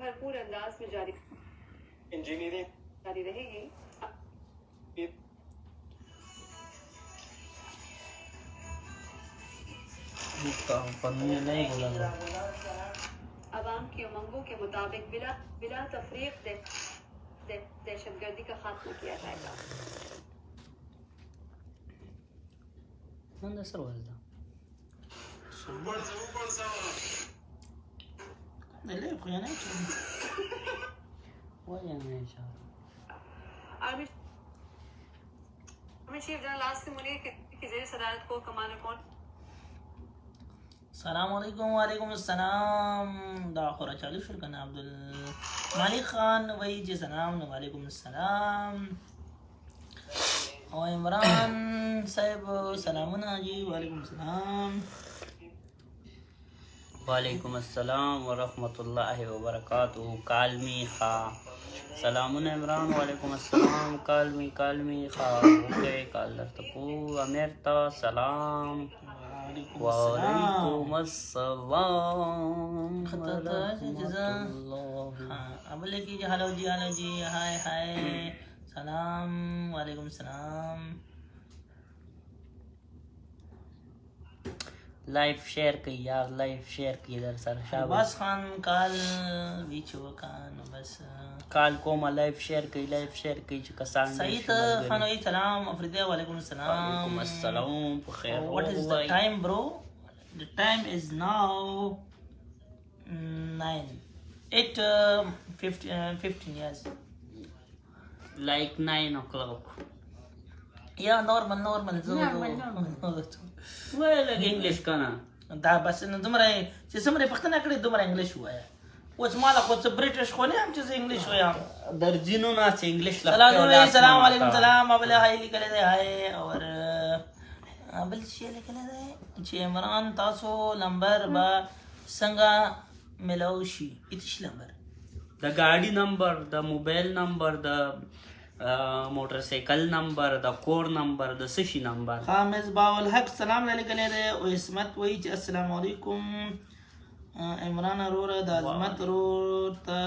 भरपूर अंदाज में जारी इंजीनियरिंग जारी रहेगी। अवाम की उमंगों के मुताबिक बिला तफरीक दहशतगर्दी का खात्मा किया जाएगा। आर्मी चीफ जनरल आसिम मुनीर की ज़ेर सदारत को कमांडर कौन? सलामुअलैकुम वालेकुम अस्सलाम दाखुरा चालू शुरू करना अब्दुल मालिक खान वही जी सलाम वालेकुम अस्सलाम और इमरान साहब सलामुना जी वालेकुम अस्सलाम वालेकुम अस्सलाम व रहमतुल्लाहि व बरकातुहू कालमी खा सलामुन इमरान वालेकुम अस्सलाम कालमी खा ओके कालर तपू अमेरता सलाम वालेकुम अस्सलाम अब लेकी हेलो जी हाय सलाम वालेकुम सलाम लाइव शेयर की यार लाइव शेयर की इधर सर शाहबाज खान काल बीचो कान बस काल को मा लाइव शेयर की कसान सईद खान वही सलाम अफरीदिया वालेकुम वालेकुम अस्सलाम बखैर what is the time bro the time is now 15 years like 9 o'clock या नॉर्मल well इंग्लिश kana دا بس انه دمره چې سمره پښتنه کړې دمره انګلیش وایا اوس مالا خو څه برټش خو نه هم چې انګلیش وایم درجینو نه چې انګلیش سلام علیکم سلام ابل هاي لیکل دی هاي اور ابل شي لیکل دی چې عمران تاسو نمبر با څنګه ملوشي اتش نمبر د ګاډي نمبر د موبایل نمبر د موټرسایکل نمبر د کور نمبر د سشي نمبر خامس باول حق سلام علیکم او اسمت وای چې السلام علیکم عمران ارور د عظمت ارور تا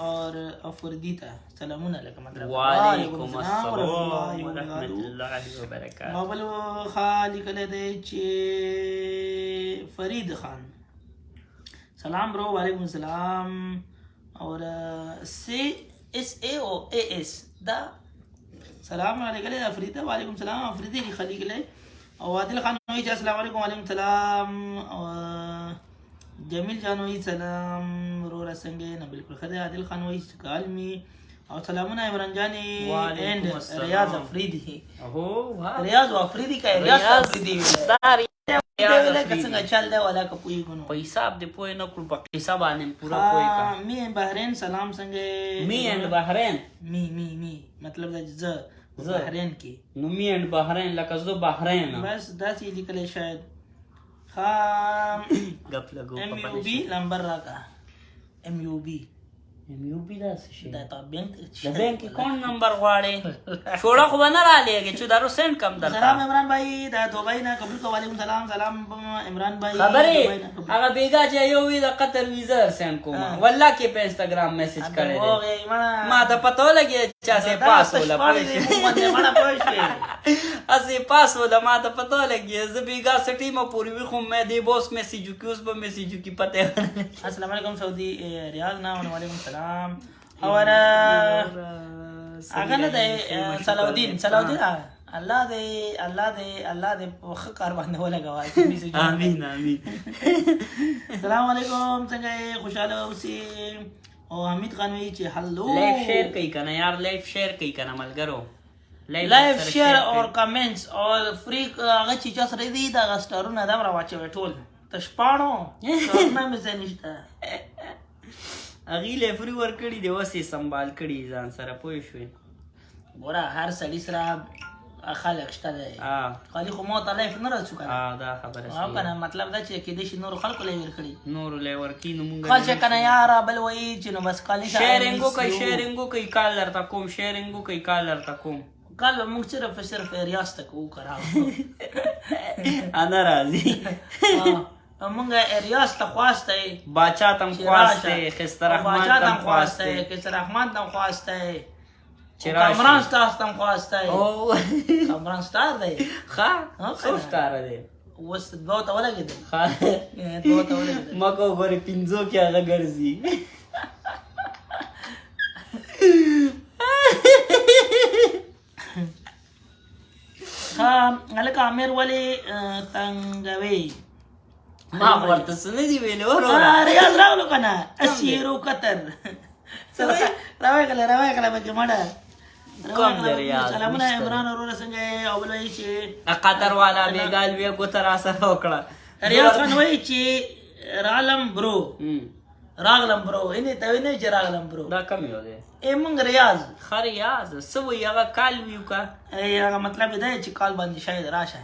اور افردیتا سلامون علیکم وعلیکم السلام ورحمۃ اللہ وبرکاتہ باول خالی کله دی چې فرید خان سلام برو وعلیکم السلام اور SAOAS دا سلام علیکم افریدہ وعلیکم السلام افریدہ کی خلیق لے اور عادل خان نوئی السلام علیکم وعلیکم السلام جمیل جانوئی سلام رورا سنگے نہ بالکل خدے عادل خان نوئی کالمی اور سلامنا عمران جانی اینڈ ریاض افریدی ریاض افریدی کا ریاض افریدی څنګه چل دی ولا کا پوي غنو پیسہ دې پوي نه کړ په پیسہ باندې پورا پوي کا می بحرین سلام څنګه می اینڈ بحرین می مطلب د بحرین کې نو می اینڈ بحرین لکه زو بحرین بس داسې لیکل شاید خام غپ لګو ام یو بی نمبر راکا ام یو بی دا څه شي دا تا بینک د بینک اکاؤنٹ نمبر غواړي شوړه خو نه را لېږي چې دارو سند کم درته سلام عمران بھائی دا دوبۍ نه قبول کو وعلیکم سلام عمران بھائی خبرې هغه بیګا چې یو وی د قطر ویزا سند کوم والله کې په انستګرام میسج کړی ما ته پته لګي چې سه پاس ولا اسی پاس ولا ما ته پته لګي ز بیګا سټی ما پوری وی خو مې دی بوس میسج کی اوس په میسج کی پته السلام علیکم سعودي ریاض نه وعلیکم السلام اور اگر نه دی صلاح الدین الله دې په ښه کار باندې ولګوي امين السلام علیکم څنګه خوشاله اوسئ او حمید خان وی چې هلو لایو شیر کوي کنه یار لایو شیر کوي کنه ملګرو لایو شیر اور کمنټس اور فری هغه چې چا سره دی دا غسټرونه دا را واچوي ټول تشپاڼو څرنه مې زنيشته اغیله فری ور کړی دی وسې سنبال کړی ځان سره پوه شوې ګوره هر سړي سره خلق شته دی خالي خو مو ته لایف نه راځو کنه دا خبره او کنه مطلب دا چې کې د شي نور خلکو لای ور کړی نور لای ور کی نو مونږ خالص کنه یار بل وای چې نو بس خالي شیرینګو کوي کال درته کوم شیرینګو کوي کال درته کوم کال به موږ صرف ریاض ته کوو که انا راځي موږ ریاض ته خواسته باچا تم خواسته خستر رحمان باچا تم تم خواسته خواسته خستر رحمان تم خواسته چراشی. کامران ستاس تم خواسته او کامران ستار دی ښه څو ښکاره دی اوس دوه ته ولګېدل ښه دوه ته ولګېدل مکو ګورې پنځو کې هغه ګرځي هلکه امیر ولې تنګوي ما ورته څه نه دي ویلي وروره ریاض راغلو که نه اسیرو قطر راوغله پکې مړه کوم دی ریاض سلامونه عمران وروره څنګه یې او بل وایي چې قطر والا بیګال بیا ګوته راسره وکړه ریاض خان وایي چې راغلم برو هینې ته وایي نه چې راغلم برو دا کم یو دی مونږ ریاض ښه ریاض څه وایي هغه کال ویو که هغه مطلب یې دی چې کال باندې شاید راشه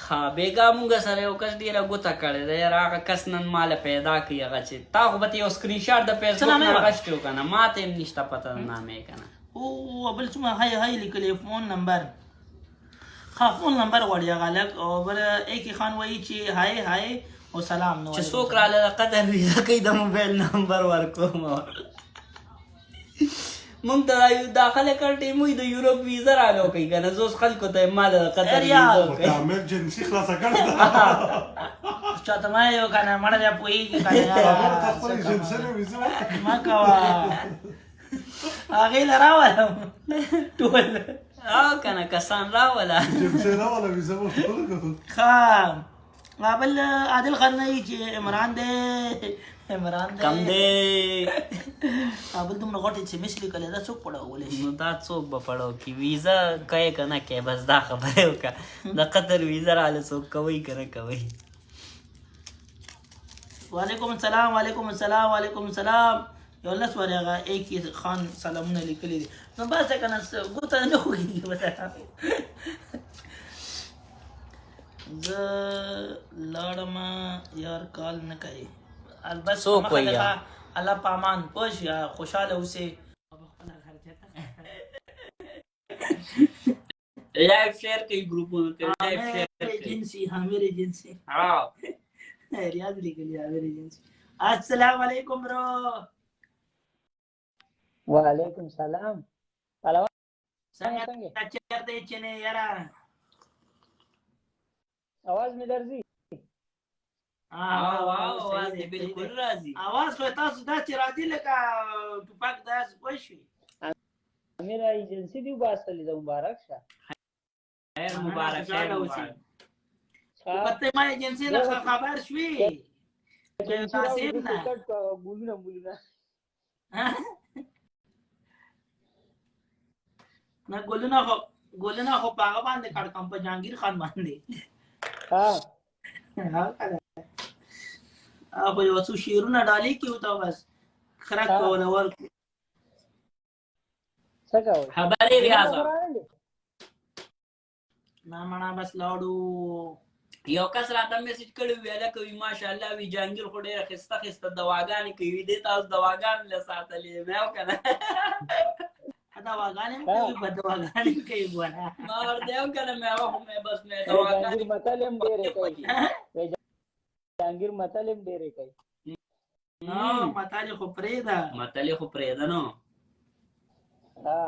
ها بیګا مونږ سره یو کس ډېره ګوته کړې ده یاره هغه کس نن ماله پیدا کړي هغه چې تا خو به ته یو سکرین شاټ د فیسبوک نه اخیستی و که نه ما ته هم نشته پته د نامې که نه او بل څومره هی لیکلی فون نمبر ها فون نمبر غواړي هغه هلک او بل ایکي خان وایي چې های او سلام نو چې څوک راله د قدر ویزه کوي د موبایل نمبر ورکوم مونږ ته داخله کړټې موږ د یوروپ ویزه راغو کوي که نه زه اوس خلکو ته مال د قدر ویزه کوي ایمرجنسي خلاصه کړه چاته ما یو که نه مړه بیا پوهېږي که نه مه کوه هغې له راولم ټول او که نه کسان راوله ښه بل عادل خان نه چې عمران دی کم دی بل دومره غټ چې مس لیکلی دا څوک پړولی شي نو دا څوک به پړو کي ویزه کوې که نه کوې بس دا خبره یې وکړه د قطر ویزه راله څوک کوئ که نه کوئ وعلیکم السلام یو لس وارې هغه ایکي خان سلامونه لیکلي دي نو بس که نه ګوته نه خوږېږي زه لاړم یار کال نه کوي البته څوک وایي الله پامان پوه شي خوشحاله اوسې لایف شیر کوي ګروپونو کې لایف شیر کوي حامر ایجنسی ریاض لیکلي حامر ایجنسی السلام علیکم برو وعلیکم سلام څنګه چیرته یې چې نه یاره आवाज مې درځي आवाज دې بالکل راځي आवाज خو تاسو دا چې راځي لکه ټوپک داس پوه شوي امیر ایجنسی دی باسلې د مبارک شه خیر مبارک خیر مبارک پته ما ایجنسی نه خبر شوي تاسو نه بولونه نه ګولونه خو په هغه باندې کړکم په جهانګیر خان باندې ها هغه یو څو شعرونه ډالې کیو ته بس خرک کوله ورکو څه کوي خبرې ریاضه نه مړه بس لاړو یو کس راته میسج کړی ویله کوي ماشاءالله وی جهانګیر خو ډېره ښایسته دواګانې کوي دې تاسو دواګانې له ساتلې مې او که نه دواګانې کوي په دواګانې کوي بوله ما ورته یو که نه مې هغه خو مې بس مې دواګانې مطلب ډېرې کوي جهانګیر مطلب ډېرې کوي مطالې خو پرېږده مطلې خو پرېږده نو ها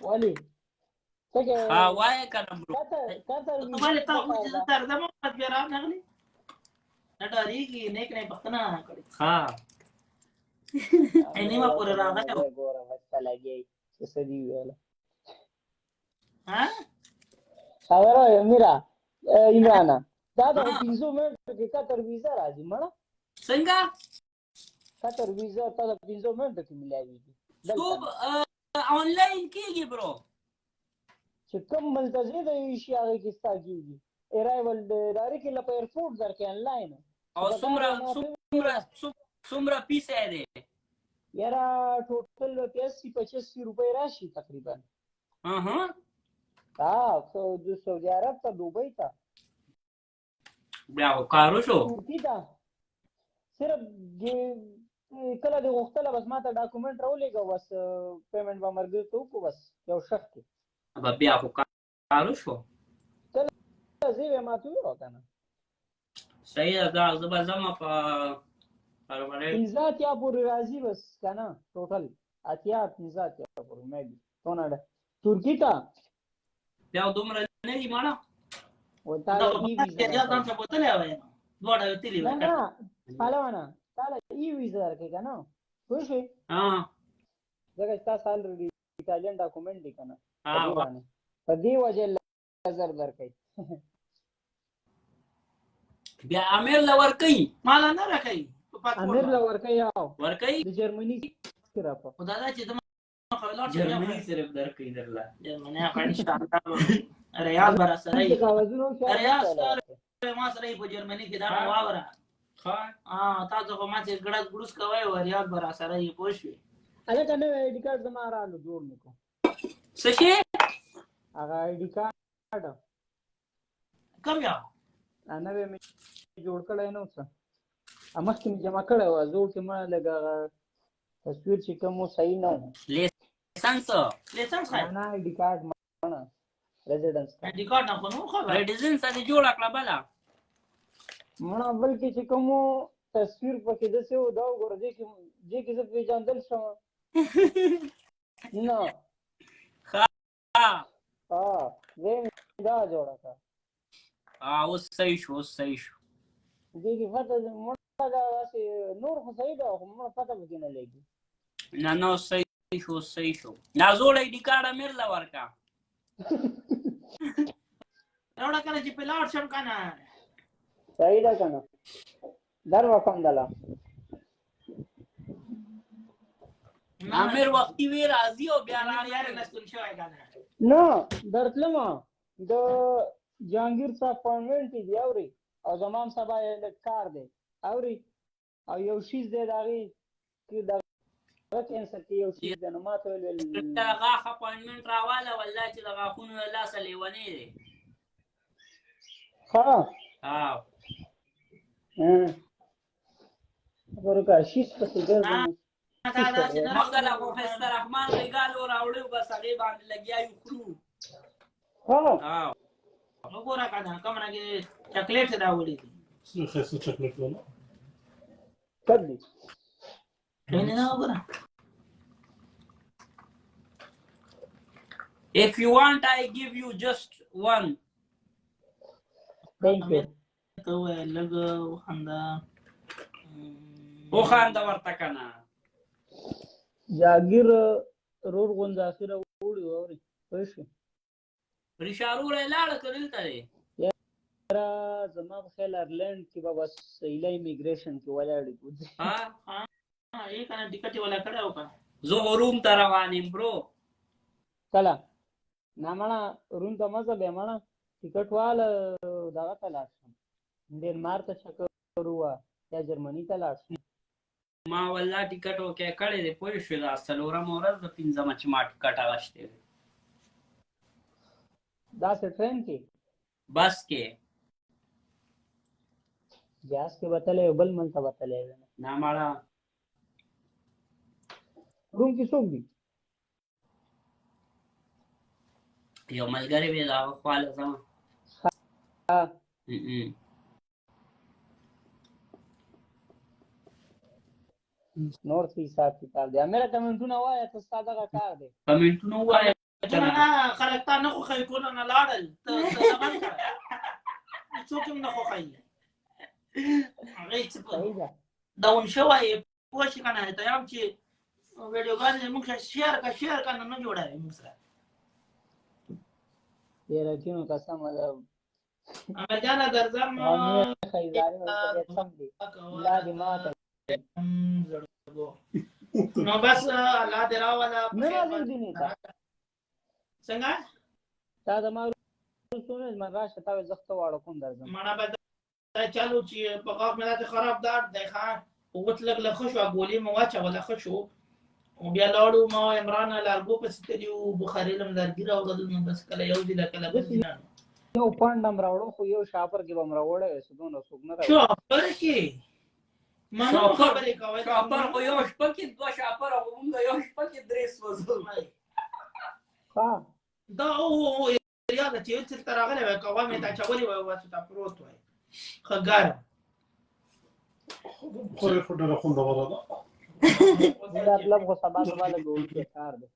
ولې ها وایه که نه برو ولې تا خو چې درده مو بیا راغلی نه ډارېږي نیک نه یې پوښتنه کړې ها نیمه پورې راغلی ګوره بچه لګی چې څه دي ویله خبره میرا عمرانا دا د 300 منټو کې قطر ویزا راځي مړه څنګه قطر ویزا تا د 300 منټو کې ملایوي خوب آنلاین کېږي برو چې کوم ملتزم د شي هغه کې ستا کېږي ارایول ډایرکټ لپاره ایرپورټ درکې آنلاین او څومره پیسې دی یاره ټوټل 85 روپۍ راشي تقریبا ها د سعودي عرب ته دوبۍ ته بیا خو کارو شو ترکي ته صرف کله دې غوښتله بس ما ته ډاکومنټ راولېږه بس پیمنټ به مرګ ته وکړو بس یو شخ کې ابا بیا خو کارو شو زه ما ته ویل کنه صحیح ده دا زه به ځم په پرورې 15 اتیا پورې راځي بس کنه ټوټل اتیا 15 اتیا پورې مې دي څونه ترکی ته بیا دومره نه دي ماړه و تعالی ای ویزا یا تاسو په تل وای دوړه وتلی نه نه پهلوانا تعالی ای ویزا درکې کنه خو شي ها ځکه چې تاسو الریډي ایتالین ډاکومنټ دي کنه ها په دې وجه نظر درکې بیا امیر لور کوي مال نه راکې امیر لا ورکې یاو ور کوي د جرمني سره په خدای دا چې دمه خلک جرمني صرف درکې درلا جرمني افغانستان ریاض برا سره ما سره په جرمني کې دا واوره ها تاسو خو ما چې ګړز ګړوس کوي او ریاض برا سره یې پوښوي هغه کنه آی ډی کارت زما رالو جوړ نکو څه شي هغه آی ډی کارت کم یا انا به مې جوړ کړی نو څه امخ کې جمع کړی و زوړ کې ما لګا تصویر چې کوم صحیح نه لیسنس نه آی ډی کارت مانه ریزیډنس د کارت نه خو نو خبر ریډیزنس دې جوړ کړه بلا مړه بل کې چې کوم تصویر پکې د څه و دا وګوره دې کې څه پیژندل شو نه زه دا جوړه کا اوس صحیح شو دې کې فتح مړه دا نور خو صحیح ده خو مړه فتح پکې نه لګي نه صحیح شو نا زوړ ای ډی کارت امیر لا ورکا एउटा کله چې پلاټ شم کنه صحیح ده کنه در وکم دلا امیر وختي وی راځي او بیا یار نستون شوی کنه نه درتلم د جهانگیر صاحب اپوینټمنت دی اوري او زمام سبا یې کار دی اوري او یو شیز دی داغي کې دا کینسر کې یو شیز دی نو ما ته ویل دا غاخ اپوینټمنت راواله والله چې د غاخونو الله سره ونی دی ها ورکا شیز په ګرځم مګر ابو فیصل رحمان غیګالو راوړو بس هغه باندې لګیا یو خرو ها وګوره کنه کوم راګي چاکلیټ دا وړي څه خاصه چاکلیټ ولا کدي نه وګوره if you want I give you just one thank you ته لګو خندا او خاندا ورته کنه جاگیر رور غونځ اخیره وړي اوري پښه ریشارو لاړ کړل ته را زما په خیال ایرلند کې به بس ایله ایمیګریشن کې ولاړې کوځي ها یې کنه ټیکټ ولا کړو کنه زه روم ته روانم برو کله نه مړه روم ته مزه به مړه ټیکټ وال دغه ته لاړ شم ډنمارک ته چکر ووا یا جرمني ته لاړ شم ما والله ټیکټ وکړ کړی دی پوه شو دا څلورم ورځ د پنځمه چې ما ټیکټ اغشته دا څه ټرین کې بس کې ګیاس کې وتلې بل من ته وتلې نه ماړه روم کې څوک دي یو ملګری وی دا خواله زما ها نور څه حساب کتاب دی امیر کمنټونه وایي ته ساده کار دی کمنټونه وایي نه خلک تا نه خو خی کول نه لاړل ته ځبان کړ څوک نه خو خی هغه څه دا ون شوای پوه شي کنه ته یم چې ویډیوګان موږ شیر کنه نه جوړای موږ سره یاره کینو قسم ده امجانا درځم خیزاري ورته سم دي لا دې ماته نو بس الله دې راولا نه راځي دي نه څنګه تا د ما سونه ما راشه تا زخت واړو کوم درځم مانا به چالو چې په غاښ مې راته خراب دار دی ښه وګت لګ لخ شو ګولې مو واچا ولا خ شو او بیا لاړو ما عمران لارګو پس تلیو بخاری لم درګی راوړل نو بس کله یو دی کله بل دی یو پاندم راوړو خو یو شاپر کې بم راوړې سودونه سوګ نه راوړو شاپر کې مانو خبرې کوي شاپر خو یو شپه کې دوه شاپر او موږ یو شپه کې درې سوزو ها دا او یا د چې څه تر راغلی وای کوه مې تا چولې وای واسو تا پروت وای ښه ګرم خوري خو ډېره خوندوره ده. دا مطلب خو سبا سبا لګول کې کار دی.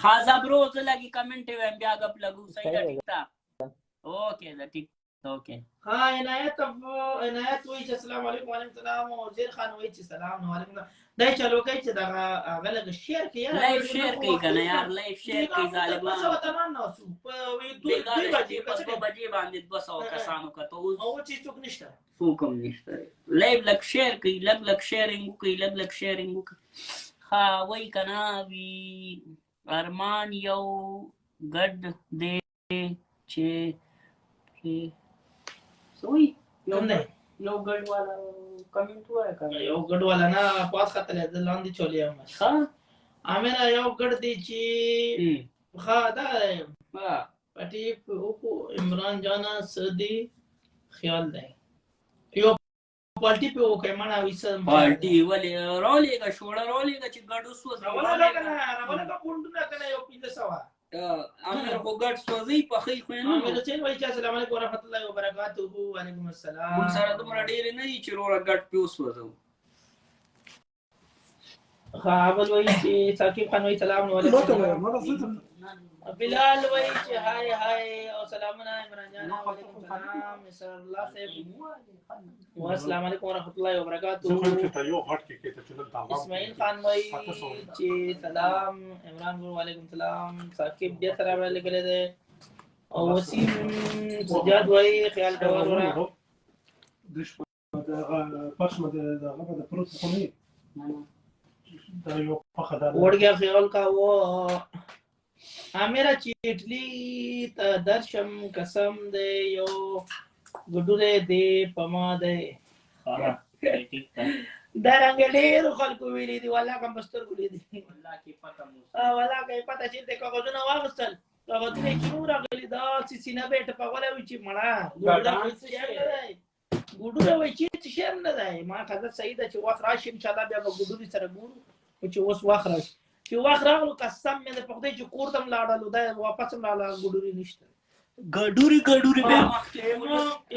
خازا برو زه لګي کمنټ ویم بیا غپ لګو صحیح ده ټیک ده اوکې دا ټیک اوکې ها عنایت وایي چې السلام علیکم وعلیکم السلام او زیر خان وایي چې سلام علیکم دای چلو کوي چې دا هغه لګ شیر کوي یار لایف شیر کوي کنه یار لایف شیر کوي ظالمان څه وته نه سو په دوی بجې باندې 200 کسانو کته او چې څوک نشته څوک نشته لایف لک شیر کوي لک شیرینګ کوي لک شیرینګ ها وای کنه وی ارمان یو ګډ دې چې سوی یو ګډ والا کمنټ وای کنه یو ګډ والا نه پاس خطلې د لاندې چولې ما ها امره یو ګډ دی چې ها دا ها پټي په عمران جانا سدي خیال دی یو پالټي په وکه مانا وسه پالټي ولې رولېګه شوړه رولېګه چې ګډو سوز راولا کنه کوندونه کنه یو 500 امر خو ګډ سوزي په خې خو نه امر چې وایي چې السلام علیکم ورحمت الله وبرکاته وعلیکم السلام موږ سره دومره ډېر نه دي چې روړه ګډ پیو سوزو ها اول وایي چې ثاقب خان وایي سلام علیکم بلال وایي چې هاي او سلامونه عمران جان وعلیکم السلام مسر الله صاحب والسلام علیکم ورحمت الله وبرکاته اسماعیل خان وایي چې سلام عمران ګل وعلیکم السلام ثاقب بیا سره لګل دی او وسیم سجاد وایي خیال کول ورا دش دا پښمه د هغه د پروت خونی دا یو پخه ده وړ گیا خیال کا وہ میرا چیټلی ته درشم قسم دی یو ګډوره دی پما دی دا رنګ ډېر خلکو ویلي دی والله کوم بستر ګولې دی والله کې پته مو والله کې پته چې د کاغذونه واغستل کاغذونه چې نور غلي دا سینه بیت په ولا وی چې مړه ګډوره وای چې شرم نه دی ما کله صحیح ده چې وخت راشي ان شاء الله بیا به ګډوري سره ګورو چې اوس وخت راشي چې وخت راغلو قسم مې د پخدای چې کور تم لاړل دا واپس لاړل ګډوري نشته ګډوري به مخکې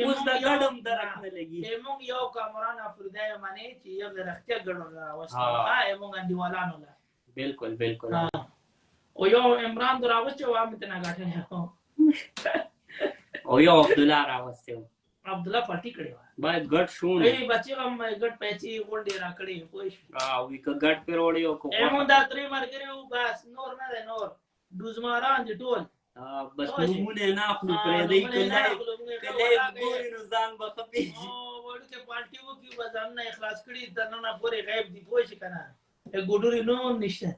اوس د ګډم درک نه لګي موږ یو کامران افریدای معنی چې یو درختیا ګډو راوستل موږ انډیوالانو لا بالکل او یو عمران دراوچو وامه تنا غاټه او یو عبد الله راوستو عبد الله پټی کړي باید ګډ شونه ای بچي هم ګډ پیسې غونډې را کړې پوښ وی ک ګډ پیروړی او کو موږ دا درې مرګرو بس نور نه ده نور دوزماران دي ټول بس نمونه نه خو پرې دی کله ګوري نو ځان به خپي او ورته پالټي وو کی وزن نه اخلاص کړي دنه نه پورې غیب دی پوښ کنه ګډوري نو نشته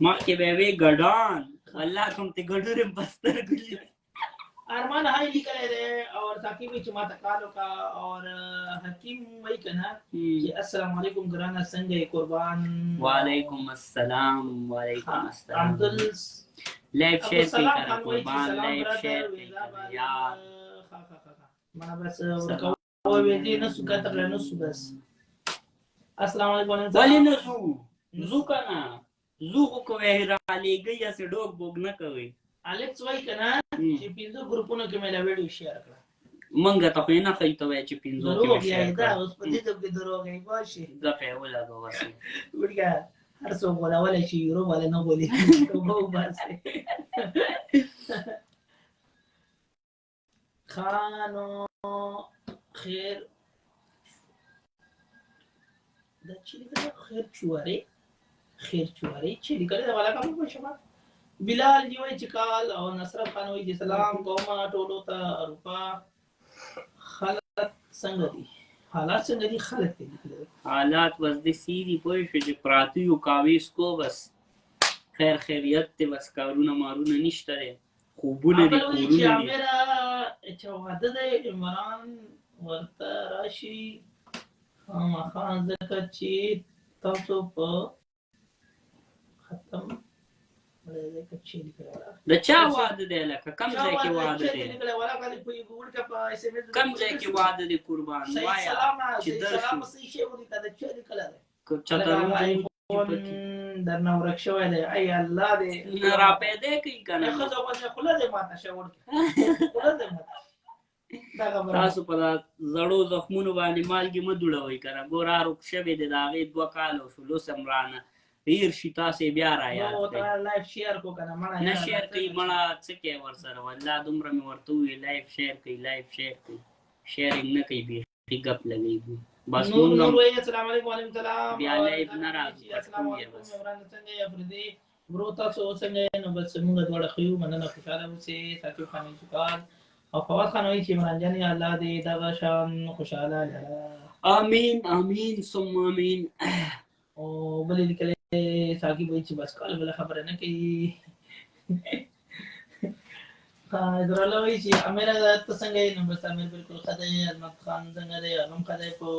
ما کې به وی ګډان الله کوم ته ګډوري بستر ګلی ارمان هاي لیکل دی اور ثاقب چې ما تکالو کا اور حکیم وای کنه چې السلام علیکم ګرانا څنګه قربان وعلیکم السلام عبد لایف شیر کی کر قربان لایف شیر کی یا ما بس ورکو وې دې نه سو کتر نه سو بس السلام علیکم ولی نه زو کنه زو کو وهرا لګي یا سه ډوګ بوګ نه کوي الکس وای کنه چې پینځه ګروپونو کې مې لا ویډیو شیر کړه منګه ته خو نه خې ته وای چې پینځه کې شیر کړه دا اوس په دې کې دروغ نه باشي دا په ولا غوسه ورګه هر څو ولا ولا شي یورو ولا نه بولي ته وو باسه خانو خیر دا چې خیر چواري چې لیکل دا ولا کوم شمه بلال جی وای چې کال او نصرت خان وای چې سلام کوم ټولو ته اروپا حالات څنګه دي خلک دي حالات بس د سیری پوه شو چې پراتیو کاویس کو بس خیریت ته بس کارونه مارونه نشته خوبونه دي کورونه دي میرا چې واده د عمران ورته راشي خان ځکه چې تاسو په ختم د چا واده دی لکه کم ځای کې واده دی کم ځای کې واده دی قربان وایا چې درشو سلام سي شي ورته د چا لیکل چتر درنه ورک شوی دی ای الله دې نه را پیدا کوي کنه ښځه غوښه خوله دې ماته شوړ خوله دې ماته دا خبره تاسو په دا زړو زخمونو باندې مالګې مه دوړوئ کنه ګوره روغ شوی دی د هغې 2 کاله شول اوس هم رانه هیر شي تاسې بیا را یاد نو کړئ ته لایف شیر کو کنه مړه نه شیر کوي مړه څه کوي ورسره والله دومره مې ورته وویل لایف شیر کوي شیرینګ نه کوي بیخي ګپ لګوي بس نور مونږ هم وایي السلام علیکم وعلیکم السلام بیا لایف نه راځو السلام علیکم عمران څنګه یې افریدي برو تاسو څنګه یې نو بس موږ دواړه خو یو مننه خوشاله اوسئ ساقب خان شکار او فواد خان وایي چې عمران جان الله دې دغه شان خوشاله لره امین امین ثم امین او بلې لیکلې ساقب وایي چې بس کال بله خبره نه کوي حیدرالله وایي چې امیر ته څنګه یې نو بس امیر بالکل ښه دی عظمت خان څنګه دی هغه هم ښه دی په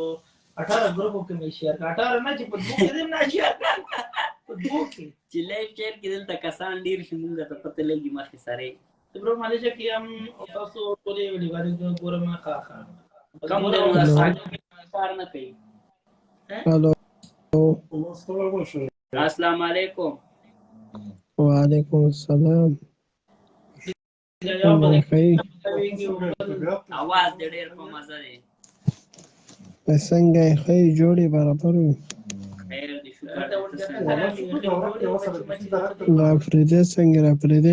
18 ګروپو کې مې شیر کړ 18 نه چې په 2 کې دې نه شیر کړ په 2 کې چې لایف شیر کې دلته کسان ډېر شي مونږ ته پته لګي مخکې سره برو ماليزیا کې هم تاسو ټولې ویډیوګانې ګورم ښه کم دی نو کار نه کوي الو السلام علیکم وعلیکم السلام څنګه اواز دې ډېر په مزه دی څنګه ښه جوړې برابر وي خیر دې شکر لا افریدي څنګه افریدي